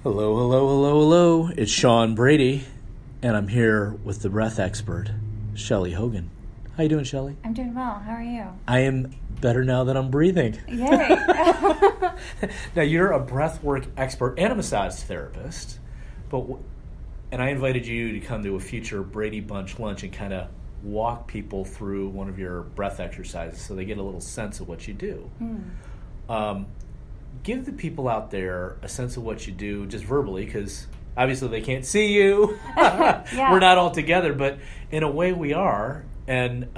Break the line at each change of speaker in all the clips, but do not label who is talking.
Hello, hello, hello, hello. It's Sean Brady, and I'm here with the breath expert, Shelly Hogan. How you doing, Shelly?
I'm doing well. How are you?
I am better now that I'm breathing.
Yay.
Now, you're a breathwork expert and a massage therapist, and I invited you to come to a future Brady Bunch lunch and kind of walk people through one of your breath exercises so they get a little sense of what you do. Give the people out there a sense of what you do just verbally, because obviously they can't see you.
Yeah.
We're not all together, but in a way we are. And,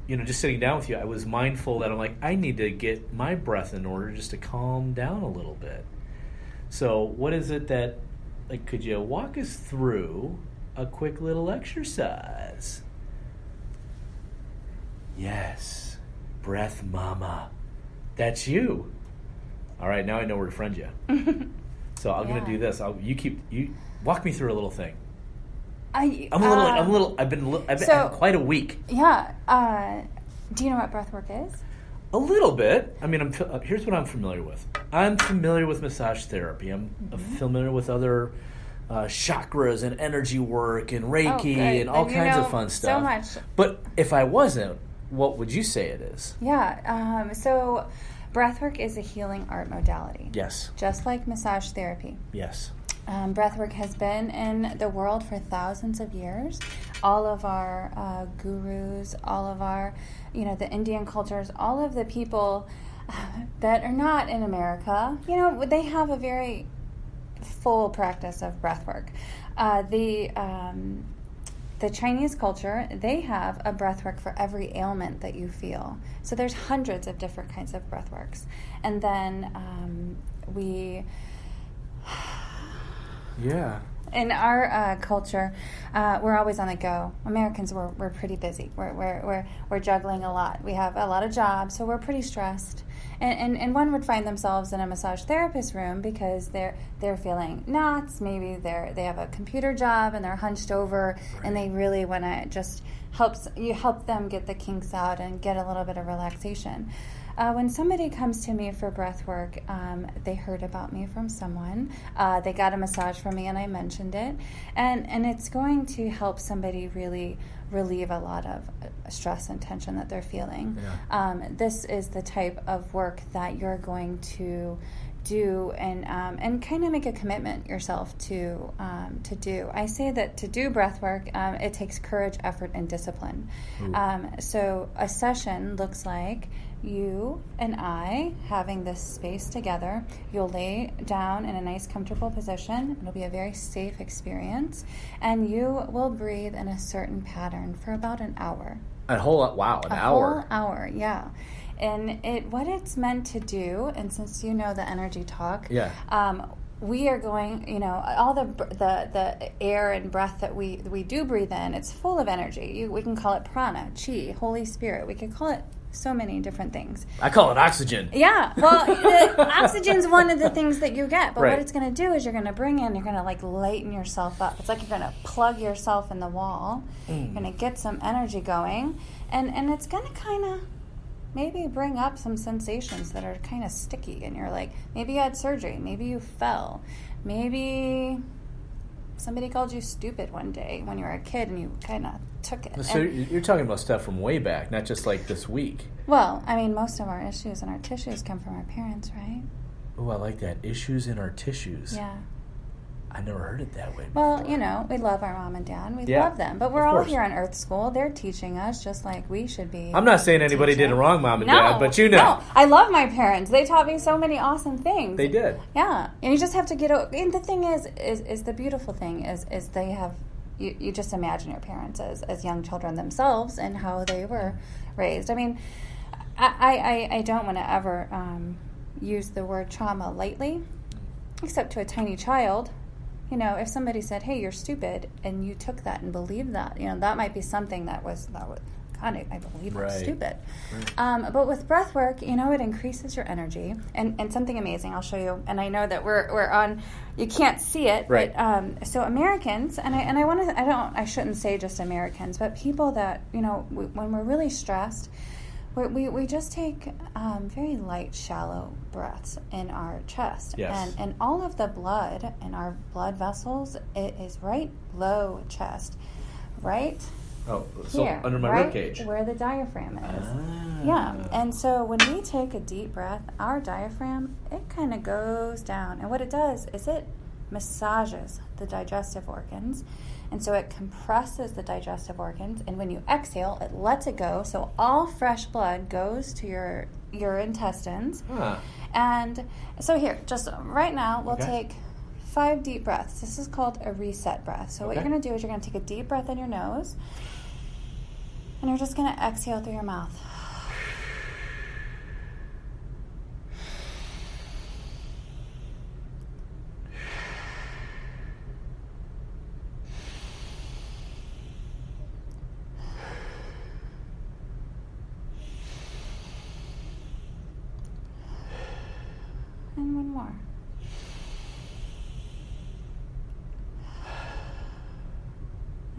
just sitting down with you, I was mindful that I'm like, I need to get my breath in order just to calm down a little bit. So what is it that, could you walk us through a quick little exercise? Yes, breath mama. That's you. All right, now I know where to friend you. So I'm gonna do this. You walk me through a little thing. I've been quite a week.
Yeah. Do you know what breath work is?
A little bit. I mean, here's what I'm familiar with. I'm familiar with massage therapy. I'm familiar with other chakras and energy work and Reiki and all kinds of fun stuff.
So much.
But if I wasn't, what would you say it is?
Yeah. So breathwork is a healing art modality.
Yes.
Just like massage therapy.
Yes.
Breathwork has been in the world for thousands of years. All of our gurus, all of our, the Indian cultures, all of the people that are not in America, they have a very full practice of breathwork. The Chinese culture, they have a breathwork for every ailment that you feel. So there's hundreds of different kinds of breathworks. And then in our culture, we're always on the go. Americans, we're pretty busy. We're juggling a lot. We have a lot of jobs, so we're pretty stressed. And one would find themselves in a massage therapist room because they're feeling knots. Maybe they have a computer job and they're hunched over, and they really want to just help them get the kinks out and get a little bit of relaxation. When somebody comes to me for breath work, they heard about me from someone. They got a massage from me, and I mentioned it. And it's going to help somebody really relieve a lot of stress and tension that they're feeling. Yeah. This is the type of work that you're going to do and kind of make a commitment yourself to do. I say that to do breath work, it takes courage, effort, and discipline. So a session looks like you and I having this space together. You'll lay down in a nice, comfortable position. It'll be a very safe experience, and you will breathe in a certain pattern for about an hour.
An hour?
A whole hour, yeah. And what it's meant to do, and since you know the energy talk, we are going, all the air and breath that we do breathe in, it's full of energy. We can call it prana, chi, Holy Spirit. We could call it so many different things.
I call it oxygen.
Yeah, well, oxygen's one of the things that you get, but what it's going to do is you're going to bring in, you're going to lighten yourself up. It's like you're going to plug yourself in the wall. You're going to get some energy going, and it's going to kind of maybe bring up some sensations that are kind of sticky, and you're like, maybe you had surgery, maybe you fell, maybe somebody called you stupid one day when you were a kid and you kind of took it.
So you're talking about stuff from way back, not just like this week.
Well, I mean, most of our issues and our tissues come from our parents, right?
Oh, I like that. Issues in our tissues.
Yeah.
I never heard it that way before.
Well, we love our mom and dad. We love them. But we're all here on Earth School. They're teaching us just like we should be.
I'm not saying anybody did it wrong, mom and dad, but No,
I love my parents. They taught me so many awesome things.
They did.
Yeah. And you just have to get over. And the thing is the beautiful thing is they have, you just imagine your parents as young children themselves and how they were raised. I mean, I don't want to ever use the word trauma lightly, except to a tiny child. If somebody said, hey, you're stupid, and you took that and believed that, that might be something that was God, I believe I'm stupid. Right. But with breath work, it increases your energy. And something amazing, I'll show you. And I know that we're on, you can't see it,
right.
But so Americans, I shouldn't say just Americans, but people that, when we're really stressed, We just take very light, shallow breaths in our chest.
Yes.
And all of the blood in our blood vessels, it is right below chest, right
Oh, so
here,
under my
right
ribcage.
where the diaphragm is.
Ah.
Yeah, and so when we take a deep breath, our diaphragm, it kind of goes down. And what it does is it massages the digestive organs. And so it compresses the digestive organs. And when you exhale, it lets it go. So all fresh blood goes to your intestines.
Huh.
And so here, just right now, we'll
Okay.
take 5 deep breaths. This is called a reset breath. So what
Okay.
you're going to do is you're going to take a deep breath in your nose. And you're just going to exhale through your mouth. And one more.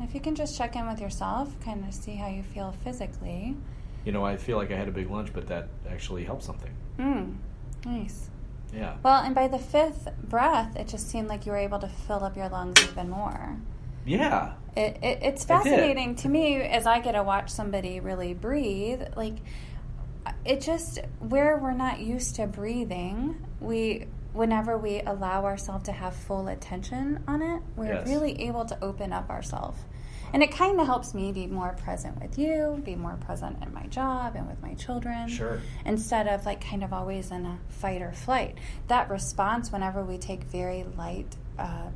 If you can just check in with yourself, kind of see how you feel physically.
I feel like I had a big lunch, but that actually helped something.
Nice.
Yeah.
Well, and by the 5th breath, it just seemed like you were able to fill up your lungs even more.
Yeah.
It's fascinating to me as I get to watch somebody really breathe. Like, it just, where we're not used to breathing, whenever we allow ourselves to have full attention on it, we're
Yes.
really able to open up ourselves. And it kind of helps me be more present with you, be more present in my job and with my children.
Sure.
Instead of like kind of always in a fight or flight. That response whenever we take very light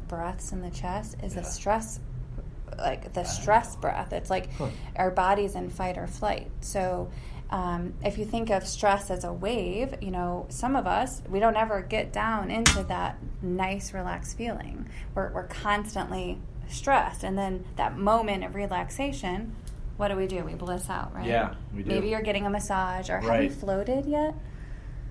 breaths in the chest is
Yeah.
a stress, like the stress breath. It's like our body's in fight or flight. So if you think of stress as a wave, some of us, we don't ever get down into that nice, relaxed feeling. We're constantly stressed. And then that moment of relaxation, what do? We bliss out, right?
Yeah, we do.
Maybe you're getting a massage, or have
Right.
you floated yet?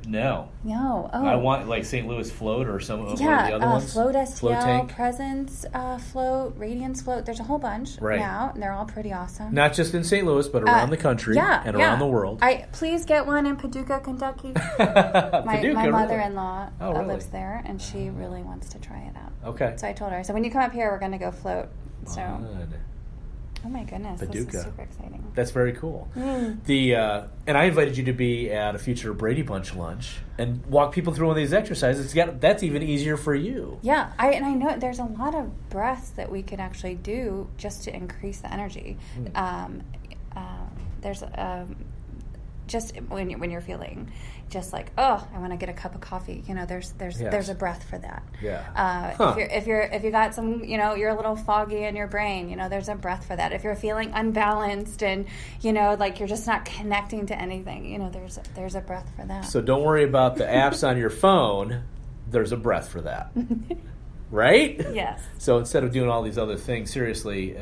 No.
No. Oh.
I want like St. Louis float or some of
yeah,
the other ones.
Float STL,
Float tank.
Presence float, Radiance float. There's a whole bunch
Right.
now, and they're all pretty awesome.
Not just in St. Louis, but around the country and around the world.
Please get one in Paducah, Kentucky.
Paducah,
My
really?
mother-in-law
really?
lives there, and she really wants to try it out.
Okay.
So I told her, so when you come up here, we're going to go float. So,
Fun.
oh my goodness, this
Paducah.
is super exciting.
That's very cool.
Mm.
And I invited you to be at a future Brady Bunch lunch and walk people through one of these exercises. That's even easier for you.
Yeah, I know there's a lot of breaths that we could actually do just to increase the energy. There's just when you're feeling just like, oh, I want to get a cup of coffee. There's a breath for that.
Yeah.
If you got some, you're a little foggy in your brain. There's a breath for that. If you're feeling unbalanced and like you're just not connecting to anything, there's a breath for that.
So don't worry about the apps on your phone. There's a breath for that. Right?
Yes.
So instead of doing all these other things, seriously,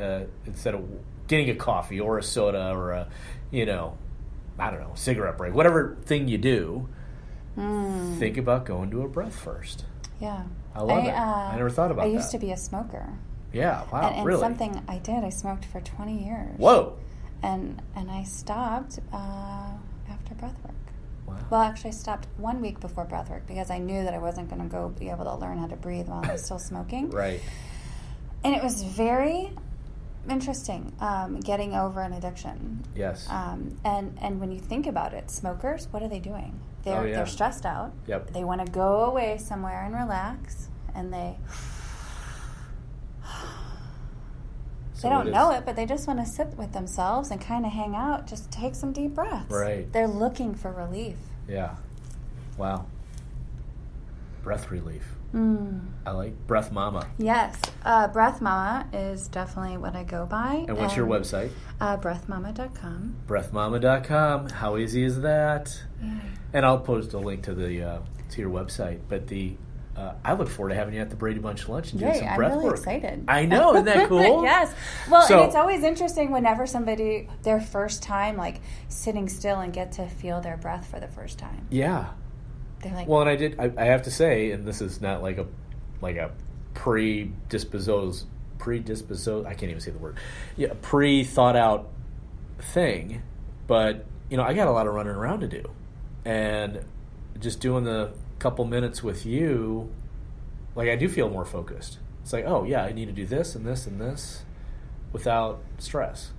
instead of getting a coffee or a soda or a, I don't know, cigarette break, whatever thing you do, think about going to a breath first.
Yeah.
I love it. I never thought about that.
I used to be a smoker.
Yeah, wow,
and
really?
something I did, I smoked for 20 years.
Whoa.
And I stopped after breath work.
Wow.
Well, actually, I stopped 1 week before breath work because I knew that I wasn't going to go be able to learn how to breathe while I was still smoking.
Right.
And it was very interesting getting over an addiction.
Yes.
And when you think about it, smokers, what are they doing? They're stressed out.
Yep.
They want to go away somewhere and relax, and they don't know it, but they just want to sit with themselves and kind of hang out, just take some deep breaths.
Right.
They're looking for relief.
Yeah. Wow. Breath relief. I like Breath Mama.
Yes. Breath Mama is definitely what I go by.
And what's your website?
Breathmama.com.
Breathmama.com. How easy is that?
Yeah.
And I'll post a link to your website. But I look forward to having you at the Brady Bunch lunch and doing some breath
I'm really
work.
excited.
I know, isn't that cool?
Yes. Well,
So-
and it's always interesting whenever somebody, their first time, like sitting still and get to feel their breath for the first time.
Yeah.
They're like,
Well, and I have to say, and this is not like a predisposed, I can't even say the word. Yeah, pre-thought out thing, but I got a lot of running around to do. And just doing the couple minutes with you, like, I do feel more focused. It's like, oh, yeah, I need to do this and this and this without stress.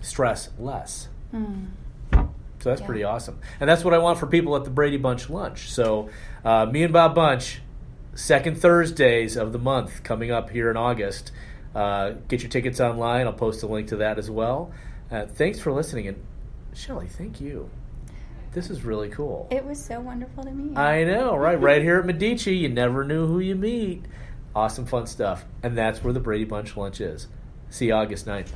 Stress less. So that's pretty awesome. And that's what I want for people at the Brady Bunch lunch. So me and Bob Bunch, second Thursdays of the month coming up here in August. Get your tickets online. I'll post a link to that as well. Thanks for listening. And Shelly, thank you. This is really cool.
It was so wonderful to meet you.
I know, right? Right here at Medici, you never knew who you meet. Awesome, fun stuff. And that's where the Brady Bunch lunch is. See you August 9th.